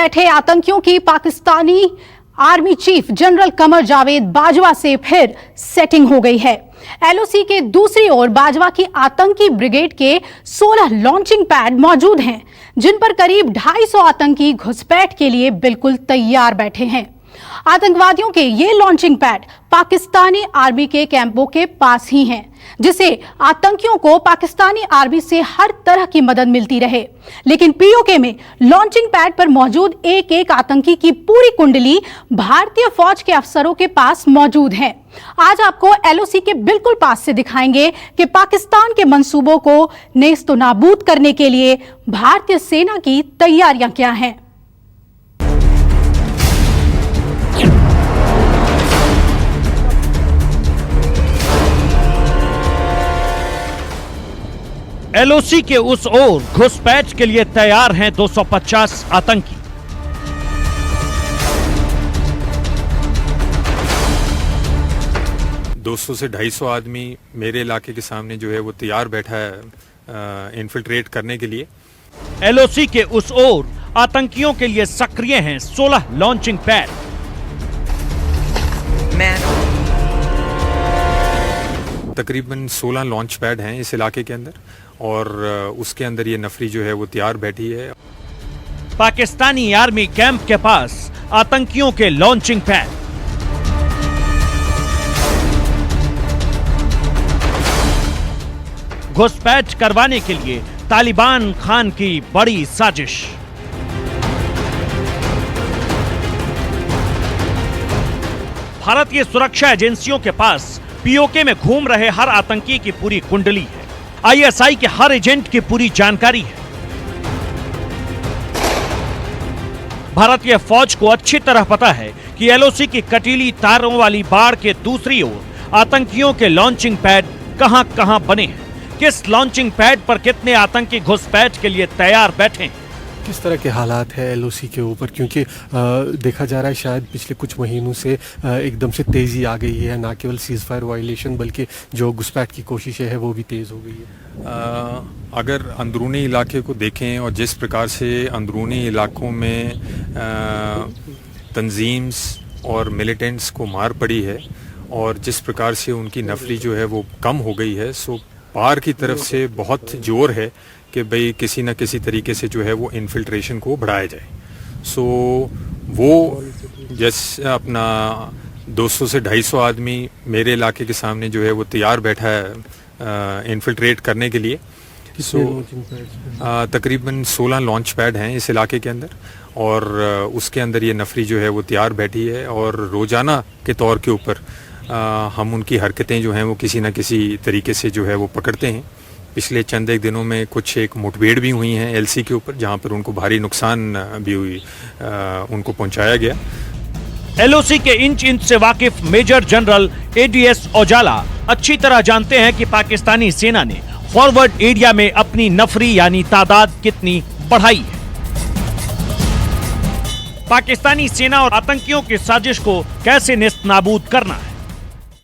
बैठे आतंकियों की Pakistani army chief general Qamar Javed Bajwa से फिर सेटिंग हो गई है। एलओसी के दूसरी ओर बाजवा की आतंकी ब्रिगेड के 16 लॉन्चिंग पैड मौजूद हैं, जिन पर करीब 250 आतंकी घुसपैठ के लिए बिल्कुल तैयार बैठे हैं। आतंकवादियों के ये लॉन्चिंग पैड पाकिस्तानी आर्मी के कैंपों के पास ही हैं, जिससे आतंकियों को पाकिस्तानी आर्मी से हर तरह की मदद मिलती रहे। लेकिन पीओके में लॉन्चिंग पैड पर मौजूद एक एक आतंकी की पूरी कुंडली भारतीय फौज के अफसरों के पास मौजूद है। आज आपको एलओसी के बिल्कुल पास से दिखाएंगे कि पाकिस्तान के मंसूबों को नेस्तो नाबूद करने के लिए भारतीय सेना की तैयारियां क्या हैं। एलओसी के उस ओर घुसपैठ के लिए तैयार हैं 250 आतंकी। दो से 250 आदमी मेरे इलाके के सामने जो है वो तैयार बैठा है इन्फिल्ट्रेट करने के लिए। एलओसी के उस ओर आतंकियों के लिए सक्रिय हैं 16 लॉन्चिंग पैड। तकरीबन 16 लॉन्च पैड हैं इस इलाके के अंदर और उसके अंदर ये नफरी जो है वो तैयार बैठी है। पाकिस्तानी आर्मी कैंप के पास आतंकियों के लॉन्चिंग पैड। घुसपैठ करवाने के लिए तालिबान खान की बड़ी साजिश। भारतीय सुरक्षा एजेंसियों के पास पीओके में घूम रहे हर आतंकी की पूरी कुंडली है। आईएसआई के हर एजेंट की पूरी जानकारी है। भारतीय फौज को अच्छी तरह पता है कि एलओसी की कटीली तारों वाली बाड़ के दूसरी ओर आतंकियों के लॉन्चिंग पैड कहां कहां बने हैं, किस लॉन्चिंग पैड पर कितने आतंकी घुसपैठ के लिए तैयार बैठे हैं, किस तरह के हालात है एलओसी के ऊपर, क्योंकि देखा जा रहा है शायद पिछले कुछ महीनों से एकदम से तेज़ी आ गई है। ना केवल सीज फायर वायलेशन बल्कि जो घुसपैठ की कोशिशें हैं वो भी तेज़ हो गई है। अगर अंदरूनी इलाके को देखें और जिस प्रकार से अंदरूनी इलाकों में तंजीम्स और मिलिटेंट्स को मार पड़ी है और जिस प्रकार से उनकी नफरी जो है वो कम हो गई है, सो पार की तरफ से बहुत जोर है कि भाई किसी न किसी तरीके से जो है वो इन्फिल्ट्रेशन को बढ़ाया जाए। सो वो जैसे अपना 200 से 250 आदमी मेरे इलाके के सामने जो है वो तैयार बैठा है इन्फिल्ट्रेट करने के लिए। सो तकरीबन 16 लॉन्च पैड हैं इस इलाके के अंदर और उसके अंदर ये नफरी जो है वो तैयार बैठी है और रोज़ाना के तौर के ऊपर हम उनकी हरकतें जो हैं वो किसी न किसी तरीके से जो है वो पकड़ते हैं। पिछले चंद एक दिनों में कुछ एक मुठभेड़ भी हुई हैं एलसी के ऊपर, जहां पर उनको भारी नुकसान भी हुई उनको पहुंचाया गया। एलओसी के इंच इंच से वाकिफ मेजर जनरल एडीएस औजाला अच्छी तरह जानते हैं कि पाकिस्तानी सेना ने फॉरवर्ड एरिया में अपनी नफरी यानी तादाद कितनी बढ़ाई है। पाकिस्तानी सेना और आतंकियों की साजिश को कैसे नेस्तनाबूद करना है।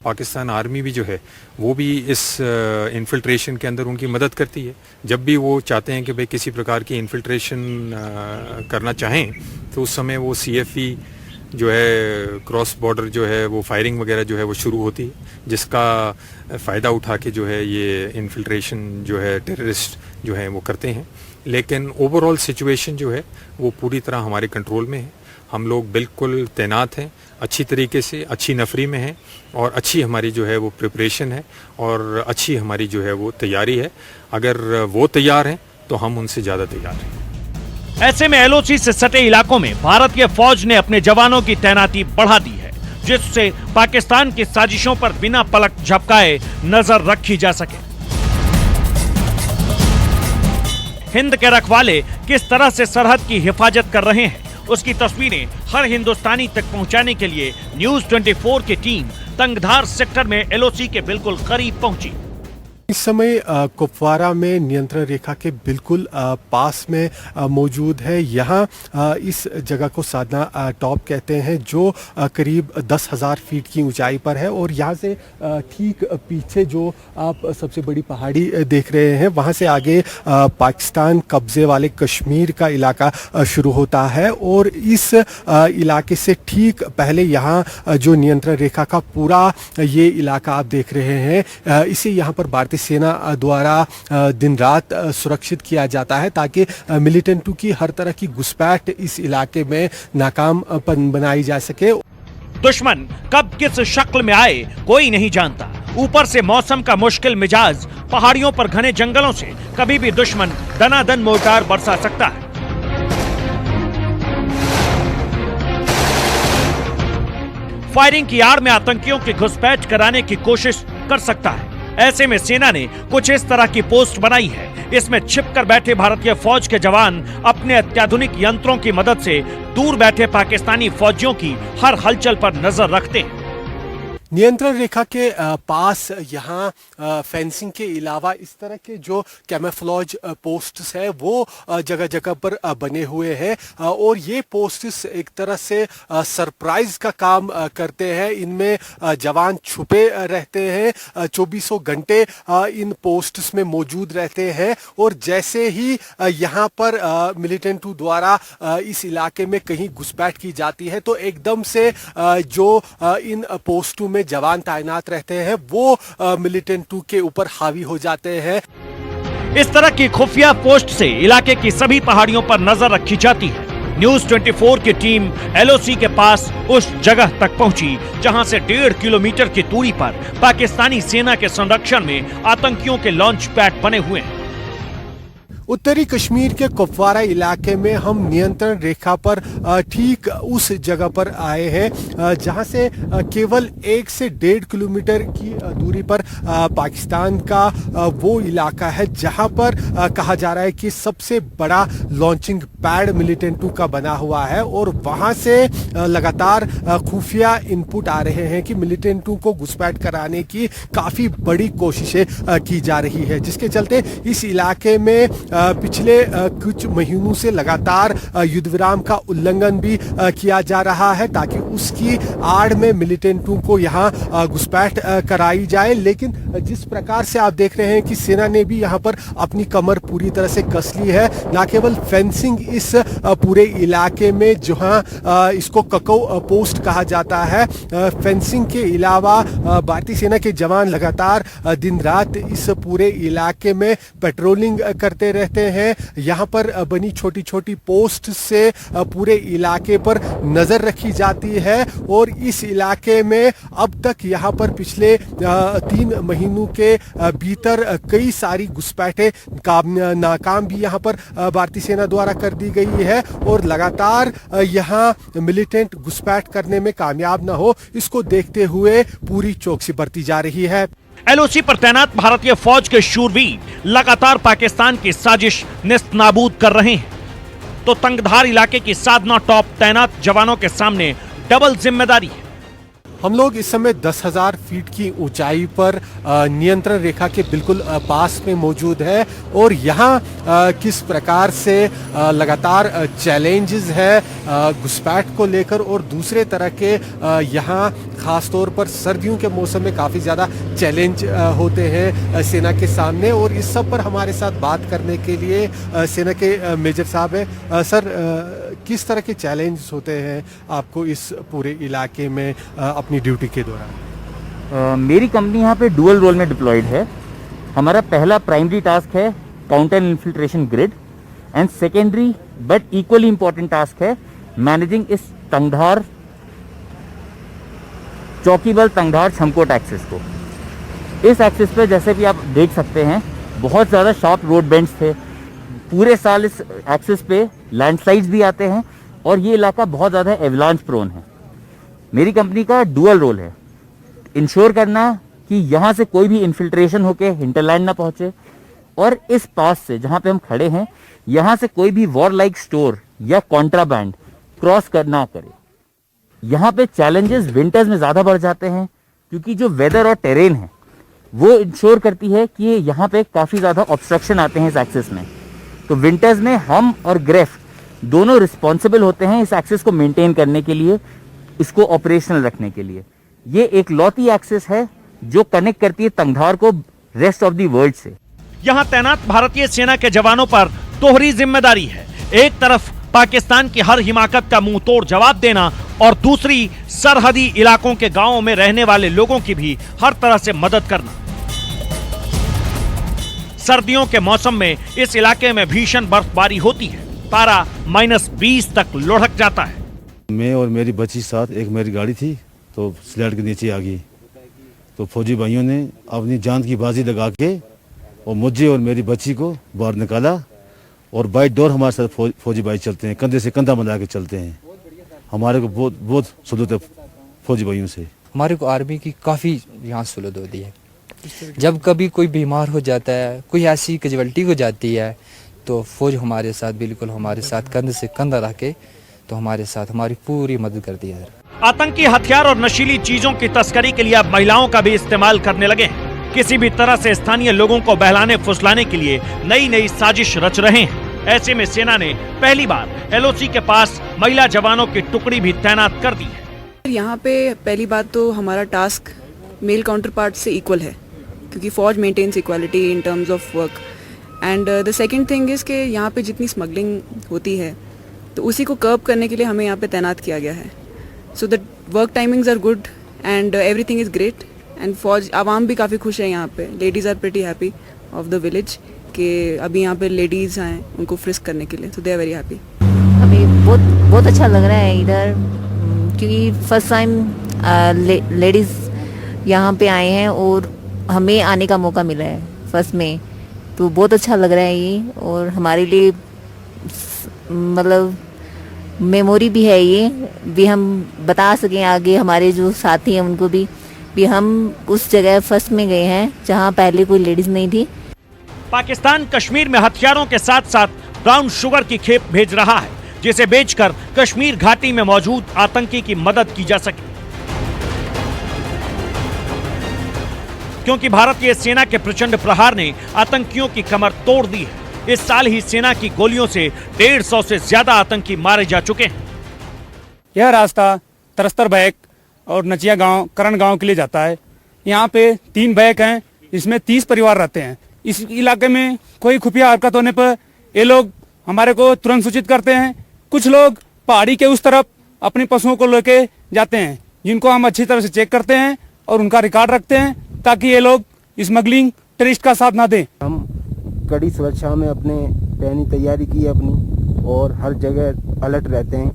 पाकिस्तान आर्मी भी जो है वो भी इस इन्फिल्ट्रेशन के अंदर उनकी मदद करती है। जब भी वो चाहते हैं कि भाई किसी प्रकार की इन्फिल्ट्रेशन करना चाहें तो उस समय वो सीएफई जो है क्रॉस बॉर्डर जो है वो फायरिंग वगैरह जो है वो शुरू होती है, जिसका फ़ायदा उठा के जो है ये इन्फिल्ट्रेशन जो है टेररिस्ट जो है वो करते हैं। लेकिन ओवरऑल सिचुएशन जो है वो पूरी तरह हमारे कंट्रोल में है। हम लोग बिल्कुल तैनात हैं, अच्छी तरीके से अच्छी नफरी में हैं और अच्छी हमारी जो है वो प्रिपरेशन है और अच्छी हमारी जो है वो तैयारी है। अगर वो तैयार हैं तो हम उनसे ज़्यादा तैयार हैं। ऐसे में एलओसी से सटे इलाकों में भारतीय फौज ने अपने जवानों की तैनाती बढ़ा दी है, जिससे पाकिस्तान की साजिशों पर बिना पलक झपकाए नजर रखी जा सके। हिंद के रखवाले किस तरह से सरहद की हिफाजत कर रहे हैं, उसकी तस्वीरें हर हिंदुस्तानी तक पहुंचाने के लिए न्यूज़ 24 की टीम तंगधार सेक्टर में एलओसी के बिल्कुल करीब पहुंची। इस समय कुपवारा में नियंत्रण रेखा के बिल्कुल पास में मौजूद है। यहाँ इस जगह को साधना टॉप कहते हैं, जो करीब 10,000 फीट की ऊंचाई पर है। और यहाँ से ठीक पीछे जो आप सबसे बड़ी पहाड़ी देख रहे हैं, वहाँ से आगे पाकिस्तान कब्जे वाले कश्मीर का इलाका शुरू होता है। और इस इलाके से ठीक पहले यहाँ जो नियंत्रण रेखा का पूरा ये इलाका आप देख रहे हैं, इसे यहाँ पर भारतीय सेना द्वारा दिन रात सुरक्षित किया जाता है, ताकि मिलिटेंटों की हर तरह की घुसपैठ इस इलाके में नाकाम बनाई जा सके। दुश्मन कब किस शक्ल में आए कोई नहीं जानता। ऊपर से मौसम का मुश्किल मिजाज, पहाड़ियों पर घने जंगलों से कभी भी दुश्मन दनादन मोर्टार बरसा सकता है। फायरिंग की आड़ में आतंकियों की घुसपैठ कराने की कोशिश कर सकता है। ऐसे में सेना ने कुछ इस तरह की पोस्ट बनाई है। इसमें छिपकर बैठे भारतीय फौज के जवान अपने अत्याधुनिक यंत्रों की मदद से दूर बैठे पाकिस्तानी फौजियों की हर हलचल पर नजर रखते हैं। नियंत्रण रेखा के पास यहाँ फेंसिंग के अलावा इस तरह के जो कैमोफ्लेज पोस्ट्स है वो जगह जगह पर बने हुए हैं। और ये पोस्ट्स एक तरह से सरप्राइज का काम करते हैं। इनमें जवान छुपे रहते हैं, 24 घंटे इन पोस्ट्स में मौजूद रहते हैं। और जैसे ही यहाँ पर मिलिटेंटों द्वारा इस इलाके में कहीं घुसपैठ की जाती है, तो एकदम से जो इन पोस्टों में जवान तैनात रहते हैं वो मिलिटेंटों के ऊपर हावी हो जाते हैं। इस तरह की खुफिया पोस्ट से इलाके की सभी पहाड़ियों पर नजर रखी जाती है। न्यूज 24 की टीम LOC के पास उस जगह तक पहुंची जहां से 1.5 किलोमीटर की दूरी पर पाकिस्तानी सेना के संरक्षण में आतंकियों के लॉन्च पैड बने हुए हैं। उत्तरी कश्मीर के कुपवारा इलाके में हम नियंत्रण रेखा पर ठीक उस जगह पर आए हैं जहां से केवल 1 से 1.5 किलोमीटर की दूरी पर पाकिस्तान का वो इलाका है जहां पर कहा जा रहा है कि सबसे बड़ा लॉन्चिंग पैड मिलिटेंटों का बना हुआ है। और वहां से लगातार खुफिया इनपुट आ रहे हैं कि मिलिटेंटों को घुसपैठ कराने की काफ़ी बड़ी कोशिशें की जा रही है, जिसके चलते इस इलाके में पिछले कुछ महीनों से लगातार युद्ध विराम का उल्लंघन भी किया जा रहा है, ताकि उसकी आड़ में मिलिटेंटों को यहाँ घुसपैठ कराई जाए। लेकिन जिस प्रकार से आप देख रहे हैं कि सेना ने भी यहाँ पर अपनी कमर पूरी तरह से कस ली है। न केवल फेंसिंग इस पूरे इलाके में, जहाँ इसको कको पोस्ट कहा जाता है, फेंसिंग के अलावा भारतीय सेना के जवान लगातार दिन रात इस पूरे इलाके में पेट्रोलिंग करते रहते हैं। यहाँ पर बनी छोटी छोटी पोस्ट से पूरे इलाके पर नजर रखी जाती है। और इस इलाके में अब तक यहाँ पर पिछले 3 महीनों के भीतर कई सारी घुसपैठें नाकाम भी यहाँ पर भारतीय सेना द्वारा कर दी गई है। और लगातार यहाँ मिलिटेंट घुसपैठ करने में कामयाब न हो, इसको देखते हुए पूरी चौकसी बरती जा रही है। LOC पर तैनात भारतीय फौज के शूरवीर लगातार पाकिस्तान की साजिश नेस्तनाबूद कर रहे हैं, तो तंगधार इलाके की साधना टॉप तैनात जवानों के सामने डबल जिम्मेदारी है। हम लोग इस समय 10,000 फीट की ऊंचाई पर नियंत्रण रेखा के बिल्कुल पास में मौजूद है। और यहाँ किस प्रकार से लगातार चैलेंजेस है घुसपैठ को लेकर, और दूसरे तरह के यहाँ खास तौर पर सर्दियों के मौसम में काफ़ी ज़्यादा चैलेंज होते हैं सेना के सामने। और इस सब पर हमारे साथ बात करने के लिए सेना के मेजर साहब हैं। सर, किस तरह के चैलेंज होते हैं आपको इस पूरे इलाके में अपनी ड्यूटी के दौरान? मेरी कंपनी यहाँ पे डुअल रोल में डिप्लॉयड है। हमारा पहला प्राइमरी टास्क है counter infiltration grid, and secondary but equally important task है मैनेजिंग इस तंगधार चौकीबल तंगधार छमकोट एक्सिस को। इस एक्सिस पे जैसे भी आप देख सकते हैं बहुत ज़्यादा शार्प रोड बेंड्स थे। पूरे साल इस एक्सिस पे लैंडस्लाइड्स भी आते हैं और ये इलाका बहुत ज़्यादा एवलांच प्रोन है। मेरी कंपनी का डुअल रोल है इंश्योर करना कि यहाँ से कोई भी इन्फिल्ट्रेशन होके हिंटरलैंड ना पहुँचे, और इस पास से जहाँ पे हम खड़े हैं यहाँ से कोई भी वॉर लाइक स्टोर या कॉन्ट्राबैंड क्रॉस ना करे। यहाँ पे चैलेंजेस विंटर्स में ज़्यादा बढ़ जाते हैं क्योंकि जो वेदर और टेरेन है वो इंश्योर करती है कि यहाँ पे काफ़ी ज़्यादा ऑब्स्ट्रक्शन आते हैं इस एक्सेस में। तो विंटर्स में हम और ग्रेफ दोनों रिस्पॉन्सिबल होते हैं इस एक्सेस को मेंटेन करने के लिए, इसको ऑपरेशनल रखने के लिए। ये एक लौती एक्सेस है जो कनेक्ट करती है तंगधार को रेस्ट ऑफ द वर्ल्ड से। यहाँ तैनात भारतीय सेना के जवानों पर दोहरी जिम्मेदारी है। एक तरफ पाकिस्तान की हर हिमाकत का मुंह तोड़ जवाब देना और दूसरी सरहदी इलाकों के गांवों में रहने वाले लोगों की भी हर तरह से मदद करना। सर्दियों के मौसम में इस इलाके में भीषण बर्फबारी होती है, पारा -20 तक लुढ़क जाता है। मैं और मेरी बच्ची साथ, एक मेरी गाड़ी थी तो स्लैड के नीचे आ गई, तो फौजी भाइयों ने अपनी जान की बाजी लगा के और मुझे और मेरी बच्ची को बाहर निकाला। और बाई डोर हमारे साथ फौजी भाई चलते हैं, कंधे से कंधा मिला के चलते हैं। हमारे को बहुत सुलूत है फौजी भाइयों से। हमारे को आर्मी की काफ़ी यहाँ सुलूत होती है। जब कभी कोई बीमार हो जाता है, कोई ऐसी कैजुअल्टी हो जाती है, तो फौज हमारे साथ, बिल्कुल हमारे साथ कंधे से कंधा रख के तो हमारे साथ हमारी पूरी मदद करती है। आतंकी हथियार और नशीली चीजों की तस्करी के लिए अब महिलाओं का भी इस्तेमाल करने लगे हैं। किसी भी तरह से स्थानीय लोगों को बहलाने फुसलाने के लिए नई नई साजिश रच रहे हैं। ऐसे में सेना ने पहली बार एलओसी के पास महिला जवानों की टुकड़ी भी तैनात कर दी है। यहाँ पे पहली बात तो हमारा टास्क मेल काउंटर पार्ट से इक्वल है, क्योंकि फौज maintains equality in terms of work. And the second thing is कि यहाँ पे जितनी स्मगलिंग होती है तो उसी को कर्ब करने के लिए हमें यहाँ पे तैनात किया गया है। So the work timings are good and everything is great. And फौज आवाम भी काफ़ी खुश है यहाँ पे। Ladies are pretty happy of the village कि अभी यहाँ पे लेडीज़ आए उनको फ्रिस्क करने के लिए, सो दे आर वेरी हैप्पी। हमें बहुत अच्छा लग रहा है इधर, क्योंकि फर्स्ट टाइम लेडीज़ यहाँ पे आए हैं और हमें आने का मौका मिला है फर्स्ट में, तो बहुत अच्छा लग रहा है ये। और हमारे लिए मतलब मेमोरी भी है ये, भी हम बता सकें आगे हमारे जो साथी हैं उनको भी हम उस जगह फर्स्ट में गए हैं जहाँ पहले कोई लेडीज नहीं थी। पाकिस्तान कश्मीर में हथियारों के साथ साथ ब्राउन शुगर की खेप भेज रहा है, जिसे बेचकर कश्मीर घाटी में मौजूद आतंकी की मदद की जा सके। क्योंकि भारतीय सेना के प्रचंड प्रहार ने आतंकियों की कमर तोड़ दी है। इस साल ही सेना की गोलियों से 150 से ज्यादा आतंकी मारे जा चुके हैं। यह रास्ता तरस्तर बैक और नचिया गांव, करण गांव के लिए जाता है। यहाँ पे 3 बैक हैं, इसमें 30 परिवार रहते हैं। इस इलाके में कोई खुफिया हरकत होने पर ये लोग हमारे को तुरंत सूचित करते हैं। कुछ लोग पहाड़ी के उस तरफ अपने पशुओं को लेके जाते हैं, जिनको हम अच्छी तरह से चेक करते हैं और उनका रिकॉर्ड रखते हैं, ताकि ये लोग स्मगलिंग टेररिस्ट का साथ ना दें। हम कड़ी सुरक्षा में अपने पहनी तैयारी की है अपनी, और हर जगह अलर्ट रहते हैं।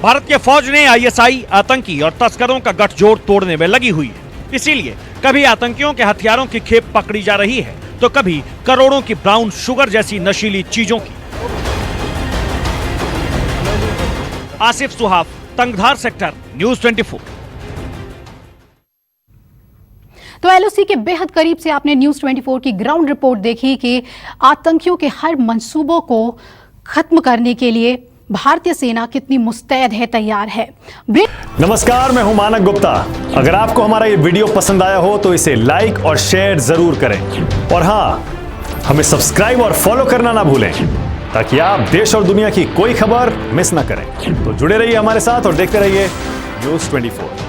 भारतीय फौज ने आईएसआई, आतंकी और तस्करों का गठजोड़ तोड़ने में लगी हुई है। इसीलिए कभी आतंकियों के हथियारों की खेप पकड़ी जा रही है, तो कभी करोड़ों की ब्राउन शुगर जैसी नशीली चीजों की। Asif Suhaf, Tangdhar sector, news 24। तो एलओसी के बेहद करीब से आपने न्यूज़ 24 की ग्राउंड रिपोर्ट देखी कि आतंकियों के हर मंसूबों को खत्म करने के लिए भारतीय सेना कितनी मुस्तैद है, तैयार है। नमस्कार, मैं हूं मानक गुप्ता। अगर आपको हमारा ये वीडियो पसंद आया हो तो इसे लाइक और शेयर जरूर करें, और हाँ, हमें सब्सक्राइब और फॉलो करना ना भूलें, ताकि आप देश और दुनिया की कोई खबर मिस ना करें। तो जुड़े रहिए हमारे साथ और देखते रहिए न्यूज़ 24।